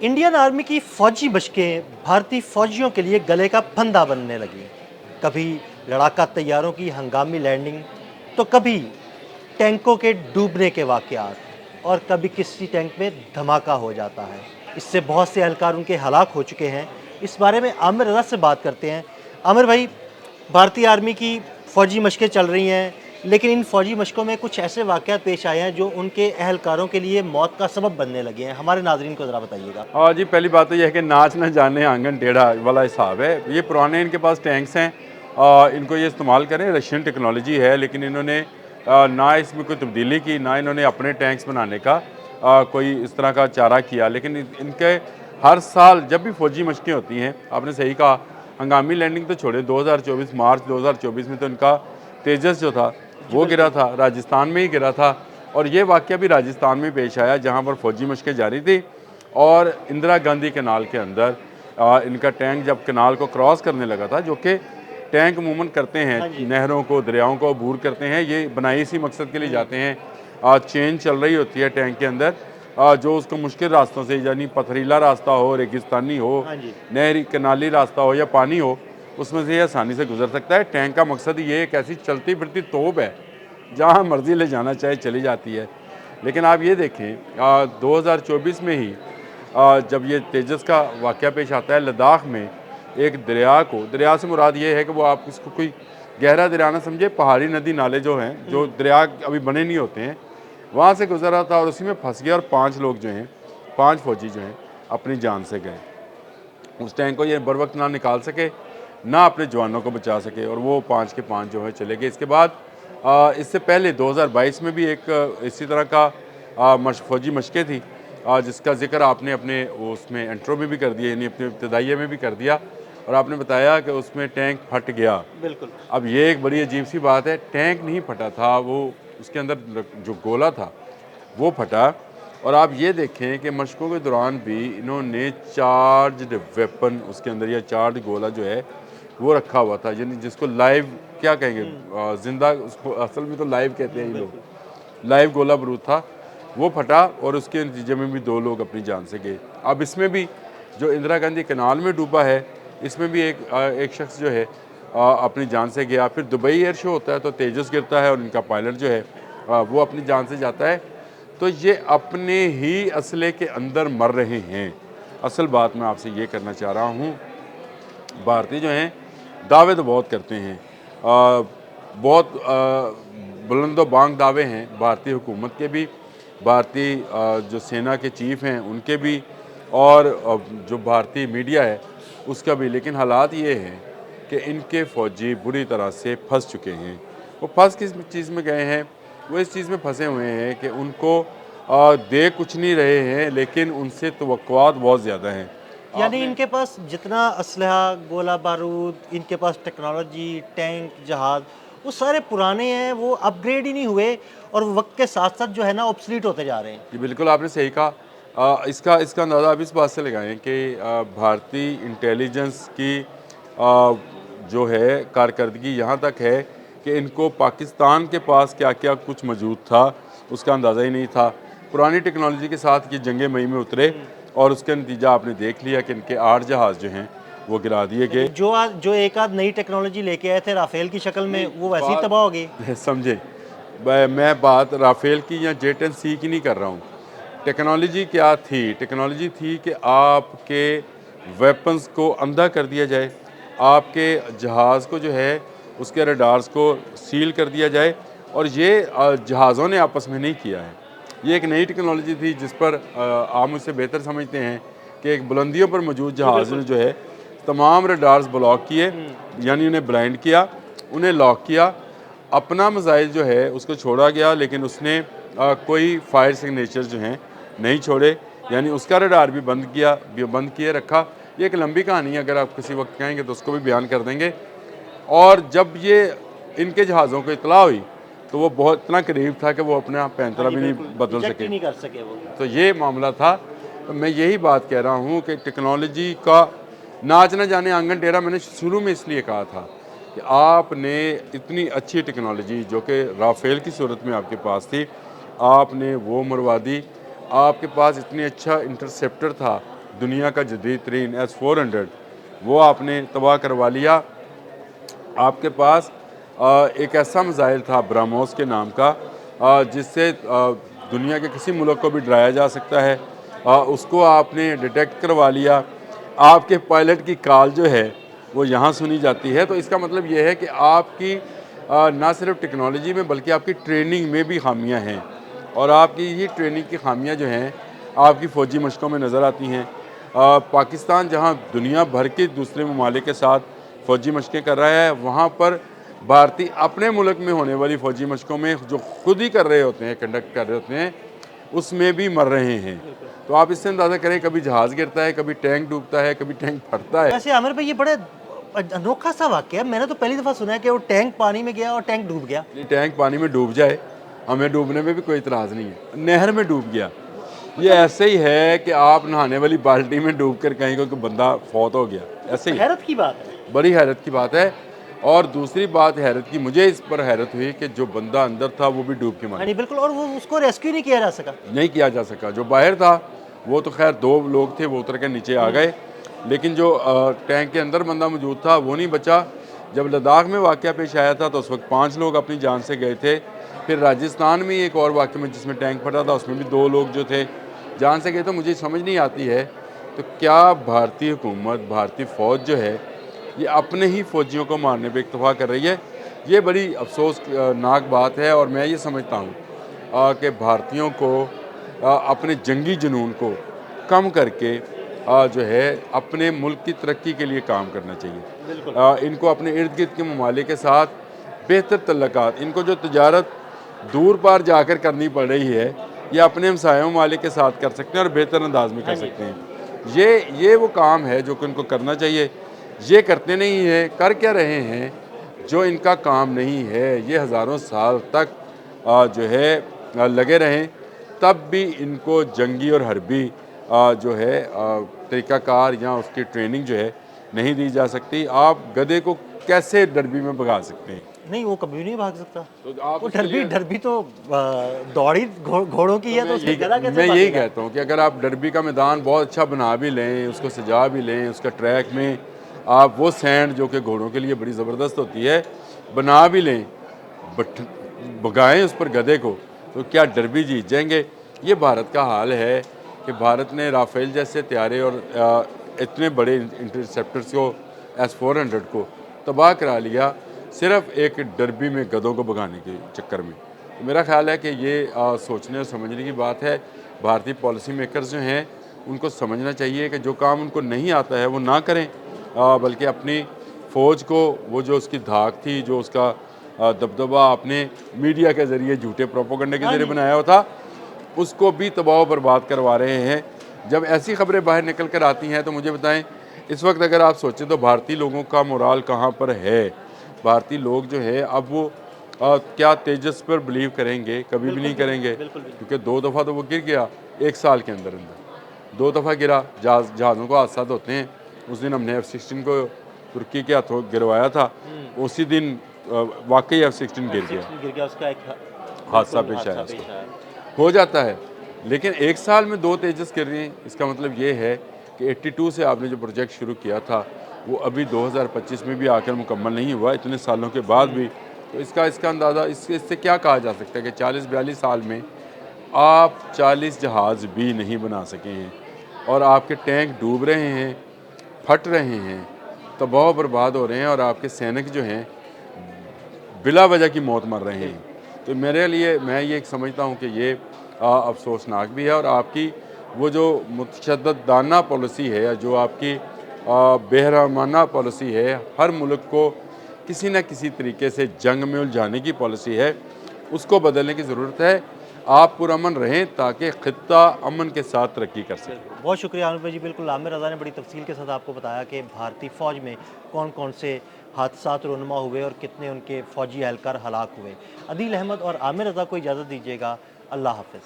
Indian army की फौजी मशकें भारतीय फौजियों के लिए गले का फंदा बनने लगी। कभी लड़ाका तैयारों की हंगामी लैंडिंग, तो कभी टैंकों के डूबने के वाकयात, और कभी किसी टैंक में धमाका हो जाता है। इससे बहुत से एहलकार उनके हलाक हो चुके हैं। इस बारे में आमिर रज़ा से बात करते हैं। आमिर भाई, भारतीय आर्मी की फ़ौजी मशकें चल रही हैं, लेकिन इन फ़ौजी मशकों में कुछ ऐसे वाक़यात पेश आए हैं जो उनके अहलकारों के लिए मौत का सबब बनने लगे हैं। हमारे नाज़रीन को ज़रा बताइएगा। हाँ जी, पहली बात तो ये है कि नाच ना जाने आंगन टेढ़ा वाला हिसाब है। ये पुराने इनके पास टैंक्स हैं, इनको ये इस्तेमाल करें। रशियन टेक्नोलॉजी है, लेकिन इन्होंने ना इसमें कोई तब्दीली की, ना इन्होंने अपने टैंक्स बनाने का कोई इस तरह का चारा किया। लेकिन इनके हर साल जब भी फ़ौजी मशकें होती हैं, आपने सही कहा, हंगामी लैंडिंग तो छोड़े, 2024 मार्च 2024 में तो इनका तेजस जो था जी वो गिरा बिल्कुल। था, राजस्थान में ही गिरा था। और ये वाक़या भी राजस्थान में पेश आया, जहाँ पर फ़ौजी मशकें जारी थी और इंदिरा गांधी कैनाल के अंदर इनका टैंक जब कैनाल को क्रॉस करने लगा था, जो कि टैंक अमूमन करते हैं, हाँ जी। नहरों को, दरियाओं को अबूर करते हैं, ये बनाए इसी मकसद के लिए जाते हैं। चेन चल रही होती है टैंक के अंदर, जो उसको मुश्किल रास्तों से, यानी पथरीला रास्ता हो, रेगिस्तानी हो, हाँ जी। नहरी कनाली रास्ता हो या पानी हो, उसमें से ये आसानी से गुजर सकता है। टैंक का मकसद ये एक ऐसी चलती फिरती तोप है, जहाँ मर्जी ले जाना चाहे चली जाती है। लेकिन आप ये देखें, 2024 में ही जब ये तेजस का वाक़या पेश आता है, लद्दाख में एक दरिया को, दरिया से मुराद ये है कि वो आप इसको कोई गहरा दरिया ना समझे, पहाड़ी नदी नाले जो हैं, जो दरिया अभी बने नहीं होते हैं, वहाँ से गुजर रहा था और उसी में फंस गया और 5 लोग जो हैं, 5 फौजी जो हैं, अपनी जान से गए। उस टैंक को ये बर वक्त ना निकाल सके, ना अपने जवानों को बचा सके, और वो 5 के 5 जो है चले गए। इसके बाद इससे पहले 2022 में भी एक इसी तरह का फ़ौजी मशक़ें थी, जिसका ज़िक्र आपने अपने उसमें इंट्रो में भी कर दिया, यानी अपने इब्तिदाइया में भी कर दिया, और आपने बताया कि उसमें टैंक फट गया। बिल्कुल। अब ये एक बड़ी अजीब सी बात है, टैंक नहीं फटा था, वो उसके अंदर जो गोला था वो फटा। और आप ये देखें कि मशकों के दौरान भी इन्होंने चार्ज्ड वेपन उसके अंदर, या चार्ज गोला जो है वो रखा हुआ था, यानी जिसको लाइव क्या कहेंगे, जिंदा, उसको असल में तो लाइव कहते हैं ये लोग, बिल्कुल। लाइव गोला बारूद था, वो फटा और उसके नतीजे में भी 2 लोग अपनी जान से गए। अब इसमें भी जो इंदिरा गांधी कैनाल में डूबा है, इसमें भी एक शख्स जो है अपनी जान से गया। फिर दुबई एयर शो होता है तो तेजस गिरता है और इनका पायलट जो है वो अपनी जान से जाता है। तो ये अपने ही असले के अंदर मर रहे हैं। असल बात मैं आपसे ये करना चाह रहा हूँ, भारतीय जो हैं दावे तो बहुत करते हैं, बहुत बुलंदो-बांग दावे हैं भारतीय हुकूमत के भी, भारतीय जो सेना के चीफ़ हैं उनके भी, और जो भारतीय मीडिया है उसका भी। लेकिन हालात ये हैं कि इनके फ़ौजी बुरी तरह से फंस चुके हैं। वो फंस किस चीज़ में गए हैं? वो इस चीज़ में फंसे हुए हैं कि उनको दे कुछ नहीं रहे हैं, लेकिन उनसे तवक्कुआत बहुत ज़्यादा हैं। यानी आपने इनके पास जितना असलहा, गोला बारूद, इनके पास टेक्नोलॉजी, टैंक, जहाज़, वो सारे पुराने हैं, वो अपग्रेड ही नहीं हुए, और वक्त के साथ साथ जो है ना ऑब्सलीट होते जा रहे हैं। जी, बिल्कुल आपने सही कहा। इसका इसका अंदाज़ा आप इस बात से लगाएं कि भारतीय इंटेलिजेंस की जो है कारकर्दगी यहाँ तक है कि इनको पाकिस्तान के पास क्या क्या कुछ मौजूद था उसका अंदाज़ा ही नहीं था। पुरानी टेक्नोलॉजी के साथ ये जंग मई में उतरे और उसका नतीजा आपने देख लिया कि इनके 8 जहाज़ जो हैं वो गिरा दिए गए। यानी जो एक आध नई टेक्नोलॉजी लेके आए थे राफेल की शक्ल में, वो वैसे ही तबाह हो गई। समझे, मैं बात राफेल की या जेट-एंड-सी की नहीं कर रहा हूँ। टेक्नोलॉजी क्या थी? टेक्नोलॉजी थी कि आपके वेपन्स को अंधा कर दिया जाए, आपके जहाज़ को जो है उसके रडार्स को सील कर दिया जाए, और ये जहाज़ों ने आपस में नहीं किया है। ये एक नई टेक्नोलॉजी थी जिस पर आप मुझसे बेहतर समझते हैं कि एक बुलंदियों पर मौजूद जी जहाज़ ने बिल्कुल। जो है तमाम रडार्स ब्लॉक किए, यानी उन्हें ब्लाइंड किया, उन्हें लॉक किया। अपना मिसाइल जो है उसको छोड़ा गया, लेकिन उसने कोई फायर सिग्नेचर जो हैं नहीं छोड़े, यानी उसका रडार भी बंद किए रखा। ये एक लंबी कहानी है, अगर आप किसी वक्त कहेंगे तो उसको भी बयान कर देंगे। और जब ये इनके जहाज़ों को इतला हुई तो वो बहुत इतना करीब था कि वो अपना हाँ पैंतरा जी भी नहीं बिल्कुल, बदल इजेक्ट सके। ही नहीं कर सके वो। तो ये मामला था। तो मैं यही बात कह रहा हूँ कि टेक्नोलॉजी का नाच न जाने आंगन टेढ़ा, मैंने शुरू में इसलिए कहा था कि आपने इतनी अच्छी टेक्नोलॉजी जो कि राफेल की सूरत में आपके पास थी, आपने वो मरवा दी। आपके पास इतनी अच्छा इंटरसेप्टर था दुनिया का जदीद तरीन S-400 वो आपने तबाह करवा लिया। आपके पास एक ऐसा मिसाइल था ब्रह्मोस के नाम का जिससे दुनिया के किसी मुल्क को भी डराया जा सकता है, उसको आपने डिटेक्ट करवा लिया। आपके पायलट की कॉल जो है वो यहाँ सुनी जाती है। तो इसका मतलब ये है कि आपकी ना सिर्फ टेक्नोलॉजी में बल्कि आपकी ट्रेनिंग में भी खामियां हैं, और आपकी ये ट्रेनिंग की खामियां जो हैं आपकी फ़ौजी मशकों में नज़र आती हैं। पाकिस्तान जहाँ दुनिया भर के दूसरे ममालिक के साथ फ़ौजी मशक़ें कर रहा है, वहाँ पर भारतीय अपने मुल्क में होने वाली फ़ौजी मशकों में जो खुद ही कर रहे होते हैं, कंडक्ट कर रहे होते हैं, उसमें भी मर रहे हैं। तो आप इससे अंदाज़ा करें, कभी जहाज़ गिरता है, कभी टैंक डूबता है, कभी टैंक फटता है। वैसे आमिर भाई ये बड़े अनोखा सा वाक़या है, मैंने तो पहली दफ़ा सुना है कि वो टैंक पानी में गया और टैंक डूब गया। नहीं, टैंक पानी में डूब जाए, हमें डूबने में भी कोई इतराज़ नहीं है। नहर में डूब गया, ये ऐसे ही है कि आप नहाने वाली बाल्टी में डूब कर कहीं कोई बंदा फौत हो गया, ऐसे ही है। हैरत की बात है। बड़ी हैरत की बात है। और दूसरी बात हैरत की, मुझे इस पर हैरत हुई कि जो बंदा अंदर था वो भी डूब के हाँ मरा। जी बिल्कुल, और वो उसको रेस्क्यू नहीं किया जा सका। नहीं किया जा सका। जो बाहर था वो तो खैर 2 लोग थे, वो उतर के नीचे आ गए, लेकिन जो टैंक के अंदर बंदा मौजूद था वो नहीं बचा। जब लद्दाख में वाक़या पेश आया था तो उस वक्त 5 लोग अपनी जान से गए थे। फिर राजस्थान में एक और वाक़े में जिसमें टैंक फटा था, उसमें भी 2 लोग जो थे जान से गए। तो मुझे समझ नहीं आती है तो क्या भारतीय हुकूमत, भारतीय फ़ौज जो है ये अपने ही फ़ौजियों को मारने पे इक्तफ़ा कर रही है। ये बड़ी अफसोसनाक बात है, और मैं ये समझता हूँ कि भारतीयों को अपने जंगी जुनून को कम करके जो है अपने मुल्क की तरक्की के लिए काम करना चाहिए। इनको अपने इर्द गिर्द के ममालिक के साथ बेहतर तल्लुकात, इनको जो तजारत दूर पार जाकर करनी पड़ रही है ये अपने हमसाया ममालिक के साथ कर सकते हैं और बेहतर अंदाज में कर सकते हैं। ये वो काम है जो कि इनको करना चाहिए। ये करते नहीं हैं। कर क्या रहे हैं? जो इनका काम नहीं है, ये हज़ारों साल तक जो है लगे रहें, तब भी इनको जंगी और हरबी जो है तरीक़ाकार या उसकी ट्रेनिंग जो है नहीं दी जा सकती। आप गधे को कैसे डरबी में भगा सकते हैं? नहीं, वो कभी नहीं भाग सकता। तो आप वो उसके लिए डरबी तो दौड़ी घोड़ों की है, तो उसमें गधा कैसे मैं यही भागेगा? कहता हूँ कि अगर आप डरबी का मैदान बहुत अच्छा बना भी लें, उसको सजा भी लें, उसका ट्रैक में आप वो सैंड जो कि घोड़ों के लिए बड़ी ज़बरदस्त होती है बना भी लें, बट भगाएं उस पर गधे को, तो क्या डरबी जीत जाएंगे? ये भारत का हाल है कि भारत ने राफेल जैसे तैयारे और इतने बड़े इंटरसेप्टर्स को S-400 को तबाह करा लिया सिर्फ एक डरबी में गधों को भगाने के चक्कर में। तो मेरा ख्याल है कि ये सोचने और समझने की बात है। भारतीय पॉलिसी मेकर्स जो हैं उनको समझना चाहिए कि जो काम उनको नहीं आता है वो ना करें, बल्कि अपनी फ़ौज को वो जो उसकी धाक थी, जो उसका दबदबा अपने मीडिया के ज़रिए, झूठे प्रोपेगेंडा के ज़रिए बनाया हुआ था, उसको भी तबाह व बर्बाद करवा रहे हैं। जब ऐसी खबरें बाहर निकल कर आती हैं तो मुझे बताएं, इस वक्त अगर आप सोचें तो भारतीय लोगों का मोराल कहाँ पर है? भारतीय लोग जो है अब वो क्या तेजस पर बिलीव करेंगे? कभी भी नहीं करेंगे, क्योंकि 2 दफ़ा तो वो गिर गया 1 साल के अंदर 2 दफ़ा गिरा। जहाज़ों को हादसा होते हैं। उस दिन हमने F-16 को तुर्की के हाथों गिरवाया था, उसी दिन वाकई F-16 गिर गया, उसका एक हादसा पेश आया। उसको हो जाता है, लेकिन 1 साल में 2 तेजस गिर रही हैं। इसका मतलब ये है कि 82 से आपने जो प्रोजेक्ट शुरू किया था वो अभी 2025 में भी आकर मुकम्मल नहीं हुआ, इतने सालों के बाद भी। तो इसका अंदाज़ा इससे क्या कहा जा सकता है कि 40-42 साल में आप 40 जहाज़ भी नहीं बना सके हैं, और आपके टैंक डूब रहे हैं, फट रहे हैं, तबाह बर्बाद हो रहे हैं, और आपके सैनिक जो हैं बिला वजह की मौत मर रहे हैं। तो मेरे लिए मैं ये समझता हूँ कि ये अफसोसनाक भी है, और आपकी वो जो मुतशद्दिदाना पॉलिसी है, या जो आपकी बेरहमाना पॉलिसी है, हर मुल्क को किसी न किसी तरीके से जंग में उलझाने की पॉलिसी है, उसको बदलने की ज़रूरत है। आप पुरअमन रहें ताकि ख़ित्ता अमन के साथ तरक्की कर सके। बहुत शुक्रिया आमिर भाई जी। बिल्कुल, आमिर रज़ा ने बड़ी तफसील के साथ आपको बताया कि भारतीय फ़ौज में कौन कौन से हादसात रोनुमा हुए और कितने उनके फ़ौजी एहलकार हलाक हुए। अदील अहमद और आमिर रज़ा को इजाज़त दीजिएगा। अल्लाह हाफ़िज़।